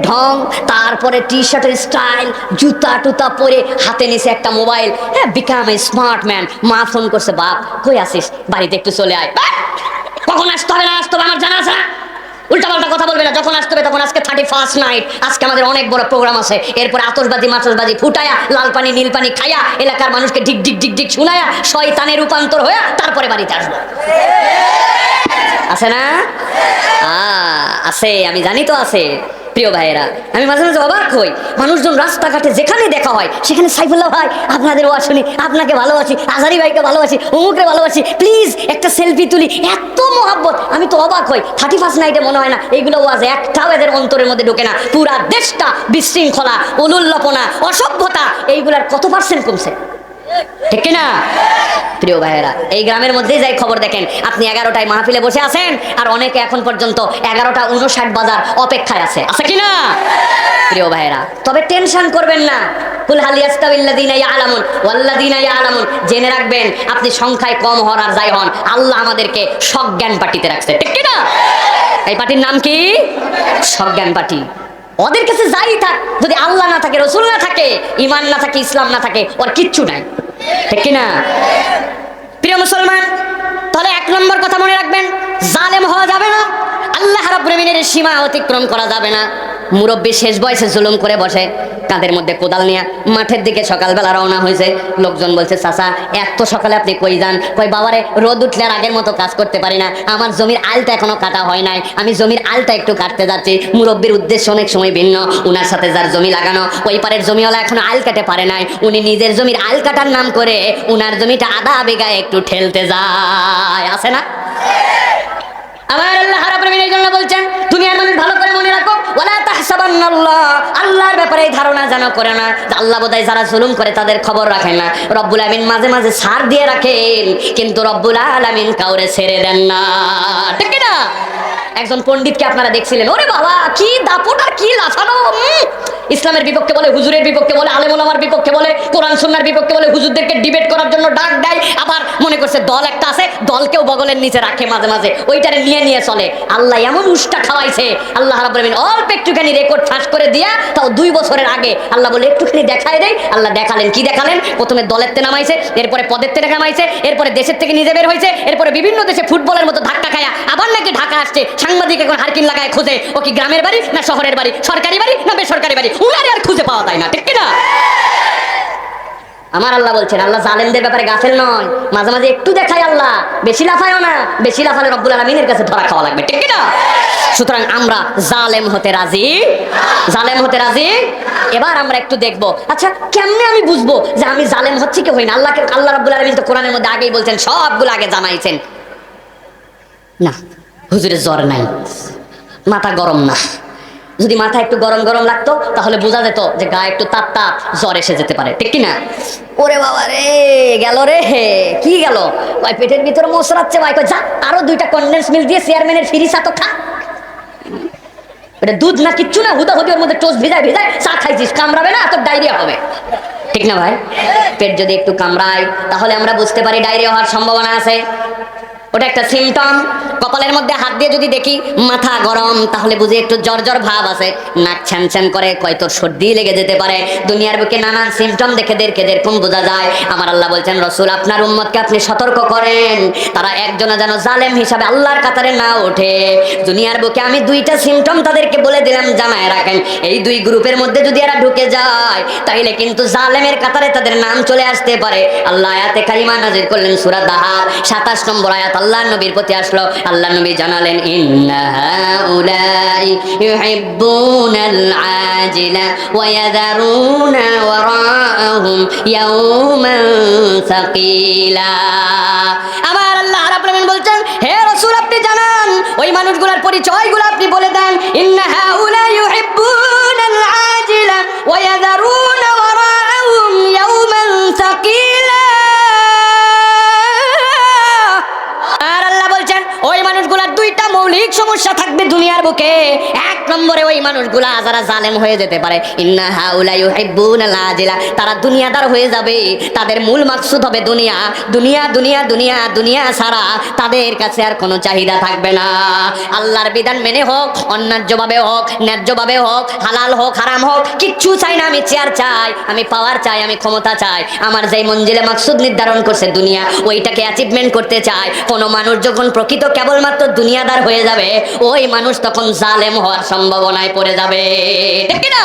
ঢং, তারপরে টি শার্টের স্টাইল, জুতা টুতা পরে, হাতে নিছে একটা মোবাইল। হ্যাঁ, বিকাম এ স্মার্ট ম্যান। মা ফোন করছে, বাপ কই আসিস, বাড়িতে একটু চলে আয়। কখন আসতে হবে না আসতে হবে আমার জানা আছে না? উল্টাপাল্টা কথা বলবে না, যখন আসতে হবে তখন। আজকে 31st নাইট, আজকে আমাদের অনেক বড় প্রোগ্রাম আছে। এরপর আতশবাজি মাতশবাজি ফুটায়া, লাল পানি নীল পানি খাইয়া, এলাকার মানুষকে ঢিক ঢিক ঢিক ঢিক শুনায়া, শয়তানে রূপান্তর হয়ে তারপরে বাড়িতে আসবো। আছে না? আছে, আমি জানি তো আছে। প্রিয় ভাইয়েরা, আমি মাঝে মাঝে অবাক হই, মানুষজন রাস্তাঘাটে যেখানে দেখা হয় সেখানে সাইফুল্লাহ ভাই আপনাদের ওয়াজ শুনি, আপনাকে ভালোবাসি, আজারি ভাইকে ভালোবাসি, অমুকরে ভালোবাসি, প্লিজ একটা সেলফি তুলি, এত মহাব্বত। আমি তো অবাক হই, 31st নাইটে মনে হয় না এইগুলো ওয়াজ একটাও এদের অন্তরের মধ্যে ঢোকে না। পুরা দেশটা বিশৃঙ্খলা, উলুল্লপনা, অসভ্যতা, এইগুলার কত পার্সেন্ট কমছে, ঠিক কিনা? প্রিয় ভাইয়েরা, এই গ্রামের মধ্যেই যাই খবর দেখেন, আপনি 11টায় মাহফিলে বসে আছেন আর অনেকে এখন পর্যন্ত 11:59 বাজার অপেক্ষায় আছে, আছে কিনা? প্রিয় ভাইয়েরা, তবে টেনশন করবেন না। কুল হাল ইয়াস্তাবিল্লাযীনা ইয়ালামুন ওয়াল্লাযীনা ইয়ালামুন, জেনে রাখবেন আপনি সংখ্যায় কম হন আর যাই হন, আল্লাহ আমাদেরকে সজ্ঞান পার্টিতে রাখছে, ঠিক কিনা? এই পার্টির নাম কি? সজ্ঞান পার্টি। ওদের কাছে যাই থাক, যদি আল্লাহ না থাকে, রসুল না থাকে, ইমান না থাকে, ইসলাম না থাকে, ওর কিচ্ছু নাই, ঠিক কিনা? প্রিয় মুসলমান, তাহলে 1 নম্বর কথা মনে রাখবেন, জালেম হওয়া যাবে না, আল্লাহ রাব্বুল আমিনের সীমা অতিক্রম করা যাবে না। মুরব্বী শেষ বয়সে জুলুম করে বসে, কাঁধের মধ্যে কোদাল নিয়ে মাঠের দিকে সকালবেলা রওনা হয়েছে। লোকজন বলছে, চাচা এত সকালে আপনি কই যান? কই বাবারে, রোদ উঠলে আর আগের মতো কাজ করতে পারি না, আমার জমির আলটা এখনো কাটা হয় নাই, আমি জমির আলটা একটু কাটতে যাচ্ছি। মুরব্বীর উদ্দেশ্য অনেক সময় ভিন্ন, উনার সাথে যার জমি লাগানো, ওই পারের জমিওয়ালা এখনো আল কাটে পারে নাই, উনি নিজের জমির আল কাটার নাম করে উনার জমিটা আধা বিঘায় একটু ঠেলতে যায়, আছে না? আমার আল্লাহ রাব্বুল আমিন এই জন্য বলছেন, দুনিয়ার মানুষ ভালো করে মনে রাখো, ওয়ালা তাহসাবান্নাল্লাহ, আল্লাহর ব্যাপারে এই ধারণা যেন করে না যে আল্লাহ বোধহয় যারা জুলুম করে তাদের খবর রাখেন না। রব্বুল আমিন মাঝে মাঝে ছাড় দিয়ে রাখেন, কিন্তু রব্বুল আলামিন কাউরে ছেড়ে দেন না, ঠিক না? একজন পণ্ডিতকে আপনারা দেখছিলেন, ওরে বাবা কি দাপট আর কি লাফানো, ইসলামের বিপক্ষে বলে, হুজুরের বিপক্ষে বলে, আলেম ওলামার বিপক্ষে বলে, কোরআন সুন্নাহর বিপক্ষে বলে, হুজুরদেরকে ডিবেট করার জন্য ডাক দেয়, আবার মনে করছে দল একটা আছে, দলকেও বগলের নিচে রাখে, মাঝে মাঝে ওইটারে নিয়ে নিয়ে চলে। আল্লাহ এমন উষ্টা খাওয়াইছে, আল্লাহ রাব্বুল আমিন অল্প একটুখানি রেকর্ড ফাঁস করে দিয়া, তাও 2 বছরের আগে আল্লাহ বলে একটুখানি দেখায় দেয়। আল্লাহ দেখালেন, কি দেখালেন? প্রথমে দলের তে নামাইছে, এরপরে পদের তে নামাইছে, এরপরে দেশের থেকে নিজে বের হয়েছে, এরপরে বিভিন্ন দেশে ফুটবলের মতো ধাক্কা খায়া আবার নাকি ঢাকা আসছে। সাংবাদিক এখন হারকিন লাগায় খোঁজে, ও কি গ্রামের বাড়ি না শহরের বাড়ি, সরকারি বাড়ি না বেসরকারি বাড়ি, উনারে আর খুঁজে পাওয়া যায় না, ঠিক কিনা? আমার আল্লাহ বলছেন, আল্লাহ জালেমদের ব্যাপারে গাফেল নয়, মাঝে মাঝে একটু দেখায় আল্লাহ, বেশি লাফায়ও না, বেশি লাফালে রব্বুল আলামিনের কাছে ধরা খাওয়া লাগবে, ঠিক কিনা? সুতরাং আমরা জালেম হতে রাজি, জালেম হতে রাজি। এবার আমরা একটু দেখবো, আচ্ছা কেমনে আমি বুঝবো যে আমি জালেম হচ্ছি কি হই না? আল্লাহ রাব্বুল আলামিন তো কোরআনের মধ্যে আগেই বলছেন, সবগুলো আগে জানাইছেন। না হুজুরের জ্বর নাই, মাথা গরম না, যদি মাথা একটু গরম গরম লাগতো তাহলে বোঝা যেত যে গায়ে একটু তাপ তাপ, জ্বর এসে যেতে পারে, ঠিক কিনা? ওরে বাবা রে, গেল রে, কি গেল? ভাই পেটের ভিতরে মশরাচ্ছে, ভাই যা আরো 2টা কনডেন্স মিল্ক দিয়ে চেয়ারম্যানের ফ্রি চা তো খা। এটা দুধ না কিচ্ছু না, হুদাহুদি ওর মধ্যে টোস্ট ভিজায় ভিজায় চা খাইছিস, কামড়াবে না, তোর ডায়রিয়া হবে, ঠিক না ভাই? পেট যদি একটু কামড়ায় তাহলে আমরা বুঝতে পারি ডায়রিয়া হওয়ার সম্ভাবনা আছে, ওটা একটা সিমটম। কপালের মধ্যে হাত দিয়ে যদি দেখি মাথা গরম, তাহলে বুঝি একটু জ্বর জ্বর ভাব আছে। নাক ছ্যান ছ্যান করে, হয়তো সর্দি লেগে যেতে পারে। দুনিয়ার বুকে নানান সিমটম দেখে যেরকম বোঝা যায়। আমার আল্লাহ বলছেন, রসুল আপনার উম্মতকে আপনি সতর্ক করেন, তারা একজনা যেন জালেম হিসাবে আল্লাহর কাতারে না ওঠে। দুনিয়ার বুকে আমি 2টা সিমটম তাদেরকে বলে দিলাম, জানায় রাখেন। এই 2 গ্রুপের মধ্যে যদি এরা ঢুকে যায় তাহলে কিন্তু জালেমের কাতারে তাদের নাম চলে আসতে পারে। আল্লাহ আয়াতে কারিমা নাযিল করলেন সূরা দাহাব 27 নম্বর আয়াত আল্লাহ নবীর প্রতি আসলো। আল্লাহ নবী জানালেন, ইন্না হাউলাই ইউহিব্বুনাল আজিলা ওয়া ইয়াযারুনা ওয়ারাআহুম ইয়াওমান সাকিলা। আমার আল্লাহ রাব্বুল আমিন বলছেন, হে রাসূল আপনি জানান, ওই মানুষগুলোর পরিচয়গুলো আপনি বলে দেন। ইন্না হাউলাই ইউহিব্বুনাল আজিলা ওয়া ইয়াযারুনা ওয়ারাআহুম ইয়াওমান সাকিলা। আর আল্লাহ বলছেন, ওই মানুষগুলোর 2টা মৌলিক সমস্যা থাকবে দুনিয়ার বুকে। 1 নম্বরে ওই মানুষগুলা যারা জালেম হয়ে যেতে পারে, ইন্না হাউলা ইউহিব্বুনাল আজিলা, তারা দুনিয়াদার হয়ে যাবে। তাদের মূল মাকসুদ হবে দুনিয়া, দুনিয়া দুনিয়া দুনিয়া দুনিয়া ছাড়া তাদের কাছে আর কোনো চাহিদা থাকবে না। আল্লাহর বিধান মেনে হোক, অন্যায্যভাবে হোক, ন্যায্যভাবে হোক, হালাল হোক হারাম হোক, কিচ্ছু চাই না। আমি চেয়ার চাই, আমি পাওয়ার চাই, আমি ক্ষমতা চাই। আমার যেই মঞ্জিলে মাকসুদ নির্ধারণ করছে দুনিয়া, ওইটাকে অ্যাচিভমেন্ট করতে চাই। কোনো মানুষ যখন প্রকৃত কেবলমাত্র দুনিয়াদার হয়ে যাবে, ওই মানুষ তখন জালেম হওয়ার সম্ভাবনায় পড়ে যাবে। ঠিক কি না?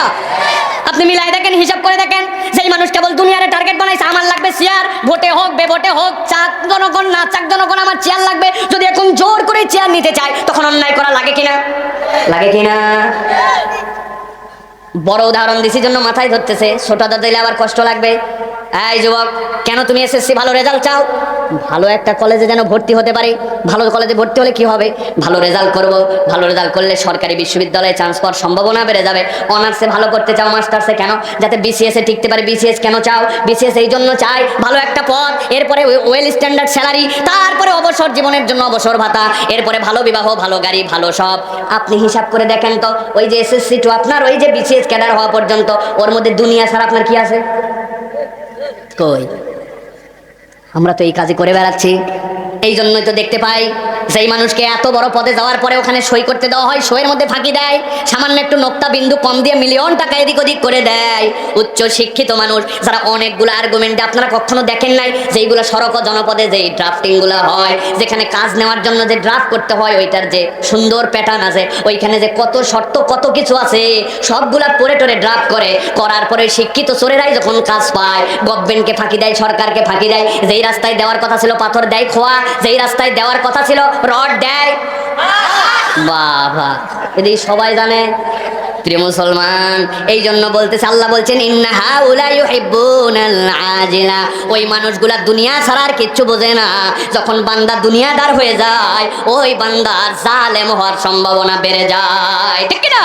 আপনি মিলাই দেখেন, হিসাব করে দেখেন, যেই মানুষ কেবল দুনিয়ারে টার্গেট বানাইছে, আমার লাগবে চেয়ার, ভোটে হোক বেভোটে হোক, চাক জনগণ না চাক জনগণ, আমার চেয়ার লাগবে। যদি এখন জোর করে চেয়ার নিতে চায়, তখন অন্যায় করা লাগে কিনা? লাগে কিনা? বড় উদাহরণ দিছি জন্য মাথায় ধরতেছে, ছোটটা দিলে আবার কষ্ট লাগবে। এই যুবক, কেন তুমি এসএসসি ভালো রেজাল্ট চাও? ভালো একটা কলেজে যেন ভর্তি হতে পারি। ভালো কলেজে ভর্তি হলে কি হবে? ভালো রেজাল্ট করব, ভালো রেজাল্ট করলে সরকারি বিশ্ববিদ্যালয়ে চান্স পাওয়ার সম্ভাবনা বেড়ে যাবে। অনার্সে ভালো করতে চাও, মাস্টার্সে কেন? যাতে বিসিএস এ টিকতে পারে। বিসিএস কেন চাও? বিসিএস এই জন্য চাই, ভালো একটা পদ, এরপরে ওয়েল স্ট্যান্ডার্ড স্যালারি, তারপরে অবসর জীবনের জন্য অবসর ভাতা, এরপরে ভালো বিবাহ, ভালো গাড়ি, ভালো সব। আপনি হিসাব করে দেখেন তো, ওই যে এসএসসি টু আপনার ওই যে বিসিএস ক্যাডার হওয়া পর্যন্ত, ওর মধ্যে দুনিয়া ছাড়া আপনার কি আছে? কই? আমরা তো এই কাজই করে বেড়াচ্ছি। এই জন্যই তো দেখতে পাই যেই মানুষকে এত বড় পদে যাওয়ার পরে ওখানে সই করতে দেওয়া হয়, সইয়ের মধ্যে ফাঁকি দেয়, সামান্য একটু নোক্তা বিন্দু কম দিয়ে মিলিয়ন টাকা এদিক ওদিক করে দেয়। উচ্চ শিক্ষিত মানুষ যারা অনেকগুলো আর্গুমেন্টে, আপনারা কখনো দেখেন নাই যেইগুলো সড়ক ও জনপদে যেই ড্রাফটিং গুলো হয়, যেখানে কাজ নেওয়ার জন্য যে ড্রাফট করতে হয়, ওইটার যে সুন্দর প্যাটার্ন আছে, ওইখানে যে কত শর্ত কত কিছু আছে, সবগুলা পড়ে টরে ড্রাফট করে, করার পরে শিক্ষিত চোরেরাই যখন কাজ পায়, গভর্নমেন্টকে ফাঁকি দেয়, সরকারকে ফাঁকি দেয়। যেই রাস্তায় দেওয়ার কথা ছিল পাথর দেয় খোয়া, যেই রাস্তায় দেওয়ার কথা ছিল রড দেয়। বাবা, এদিকে সবাই জানে। প্রিয় মুসলমান, এই জন্য বলতেছে, আল্লাহ বলছেন ইন্না হাউলা ইউহিব্বুনাল আজিলা, ওই মানুষগুলা দুনিয়া ছাড়া আর কিচ্ছু বোঝে না। যখন বান্দা দুনিয়াদার হয়ে যায়, ওই বান্দার জালেম হওয়ার সম্ভাবনা বেড়ে যায়। ঠিক না?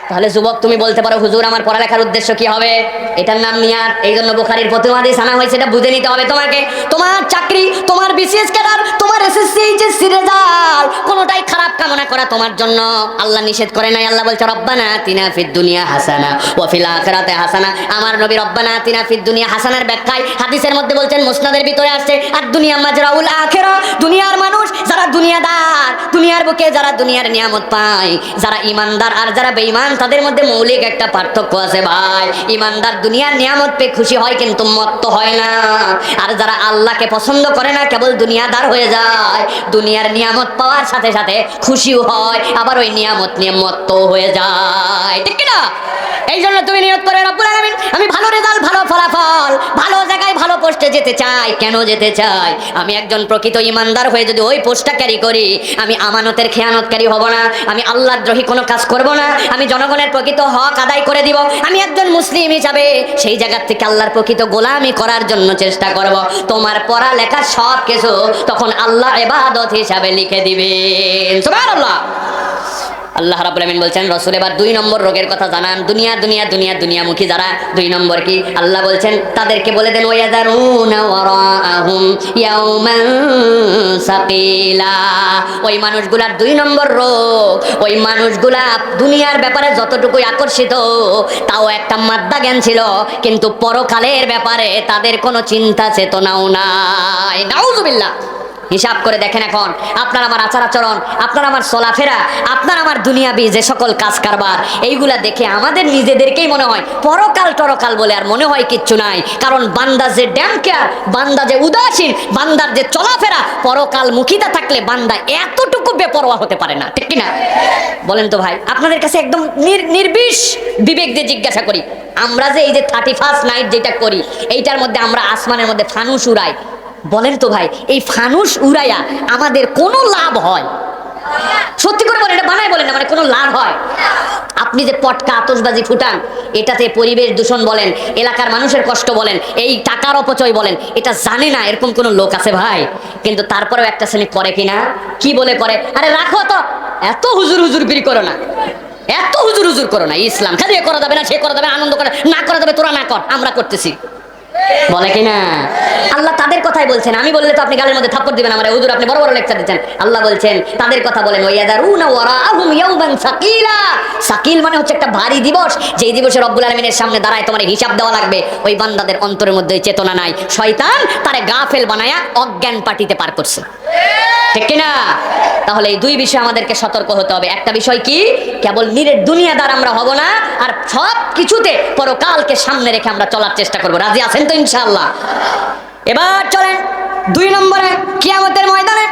তাহলে যুবক, তুমি বলতে পারো, হুজুর আমার পড়ালেখার উদ্দেশ্য কি হবে? এটার নাম নিয়াত। এই জন্য বুখারীর প্রথম হাদিস আনা হয়েছে, এটা বুঝে নিতে হবে তোমাকে। তোমার চাকরি, তোমার বিসিএস ক্যাডার, তোমার এসএসসি এইচএসসি রেজাল্ট, কোনোটাই খারাপ কামনা করা তোমার জন্য আল্লাহ নিষেধ করে নাই। আল্লাহ বলছে রব্বানা আতিনা ফিদ দুনিয়া হাসানা ওয়া ফিল আখিরাতি হাসানা। আমার নবী রব্বানা আতিনা ফিদ দুনিয়া হাসানার ব্যাখ্যায় হাদিসের মধ্যে বলছেন, মুসনাদের ভিতরে আসছে, আর দুনিয়া মাজরাউল আখিরা, দুনিয়ার মানুষ যারা দুনিয়াদার, দুনিয়ার বুকে যারা দুনিয়ার নিয়ামত পায়, যারা ইমানদার আর যারা বেঈমান, তাদের মধ্যে মৌলিক একটা পার্থক্য আছে ভাই। ইমানদার দুনিয়ার নিয়ামত পেয়ে খুশি হয়, কিন্তু মত্ত হয় না। আর যারা আল্লাহকে পছন্দ করে না, কেবল দুনিয়াদার হয়ে যায়, দুনিয়ার নিয়ামত পাওয়ার সাথে সাথে খুশিও হয়, আবার ওই নিয়ামত নিয়ে মত্ত হয়ে যায়। ঠিক কি না? এই জন্য তুমি নিয়ত করে, রব্বুল আলামিন আমি ভালো রেজাল্ট, ভালো ফলাফল, ভালো জায়গায় ভালো পোস্টে যেতে চাই। কেন যেতে চাই? আমি একজন প্রকৃত ইমানদার হয়ে যদি ওই পোস্টটা ক্যারি করি, আমি আমানতের খেয়ানতকারী হব না, আমি আল্লাহদ্রোহী কোনো কাজ করব না, আমি জনগণের প্রকৃত হক আদায় করে দিব, আমি একজন মুসলিম হিসাবে সেই জায়গা থেকে আল্লাহর প্রকৃত গোলামি করার জন্য চেষ্টা করব। তোমার পড়ালেখা সব কিছু তখন আল্লাহ ইবাদত হিসাবে লিখে দিবেন। সুবহানাল্লাহ। আল্লাহ রাব্বুল আলামিন বলছেন, রাসূল এবার 2 নম্বর রোগের কথা জানান। দুনিয়া দুনিয়া দুনিয়া দুনিয়ামুখী যারা, 2 নম্বর কি? আল্লাহ বলছেন তাদেরকে বলে দেন, ওয়াযারুনা ওয়ারাআহুম ইয়াওমান সাকিলা। ওই মানুষগুলার 2 নম্বর রোগ, ওই মানুষগুলা দুনিয়ার ব্যাপারে যতটুকুই আকর্ষিত, তাও একটা মাদ্দা জ্ঞান ছিল, কিন্তু পরকালের ব্যাপারে তাদের কোনো চিন্তা চেতনাও নাই। নাউযুবিল্লাহ। হিসাব করে দেখেন, এখন আপনার আমার আচার আচরণ, আপনার আমার চলাফেরা, আপনার আমার দুনিয়াবি যে সকল কাজ কারবার, এইগুলা দেখে আমাদের নিজেদেরকেই মনে হয় পরকাল টরকাল বলে আর মনে হয় কিচ্ছু নাই। কারণ বান্দা যে ড্যাম কেয়ার, বান্দা যে উদাসীন, বান্দার যে চলাফেরা, পরকাল মুখিতা থাকলে বান্দা এতটুকু বেপরোয়া হতে পারে না। ঠিক কিনা? বলেন তো ভাই, আপনাদের কাছে একদম নির্বিষ বিবেক দিয়ে জিজ্ঞাসা করি, আমরা যে এই যে 31st নাইট যেটা করি, এইটার মধ্যে আমরা আসমানের মধ্যে ফানুস উড়াই, বলেন তো ভাই, এই ফানুস উড়াইয়া আমাদের কোনো লাভ হয়? সত্যি করে বলেন, এটা বানায় বলেন না, মানে কোনো লাভ হয়? আপনি যে পটকা আতশবাজি ফুটান, এটাতে পরিবেশ দূষণ বলেন, এলাকার মানুষের কষ্ট বলেন, এই টাকার অপচয় বলেন, এটা জানে না এরকম কোনো লোক আছে ভাই? কিন্তু তারপরেও একটা শ্রেণী করে কিনা? কি বলে করে? আরে রাখো তো, এত হুজুর হুজুর বিড়ি করো না, এত হুজুর হুজুর করো না। ইসলাম খালি এ করা যাবে না, সে করা যাবে, আনন্দ করে না করা যাবে, তোরা না কর, আমরা করতেছি। বলে কিনা? আল্লাহ তাদের কথাই বলছেন, আমি বললে তো আপনি গালের মধ্যে থাপ্পড় দিবেন আমার, হুজুর আপনি বড় বড় লেকচার দিচ্ছেন। আল্লাহ বলছেন তাদের কথা বলেন, ওয়ায়াদারুনা ওয়ারাআহুম ইয়াওমান সাকিলা। সাকিল মানে হচ্ছে একটা ভারী দিবস, যেই দিবসে রব্বুল আলামিনের সামনে দাঁড়ায় তোমার হিসাব দেওয়া লাগবে। ওই বান্দাদের অন্তরের মধ্যে চেতনা নাই, শয়তান তারে গাফেল বানায়া অজ্ঞান পাটিতে পার করছে, ঠিক কিনা? তাহলে এই দুই বিষয়ে আমাদেরকে সতর্ক হতে হবে। একটা বিষয় কি, কেবল নিরেট দুনিয়াদার আমরা হব না, আর সব কিছুতে পরকালকে সামনে রেখে আমরা চলার চেষ্টা করব। রাজি আছেন তো ইনশাআল্লাহ? এবার চলেন 2 নম্বরে, কিয়ামতের ময়দানে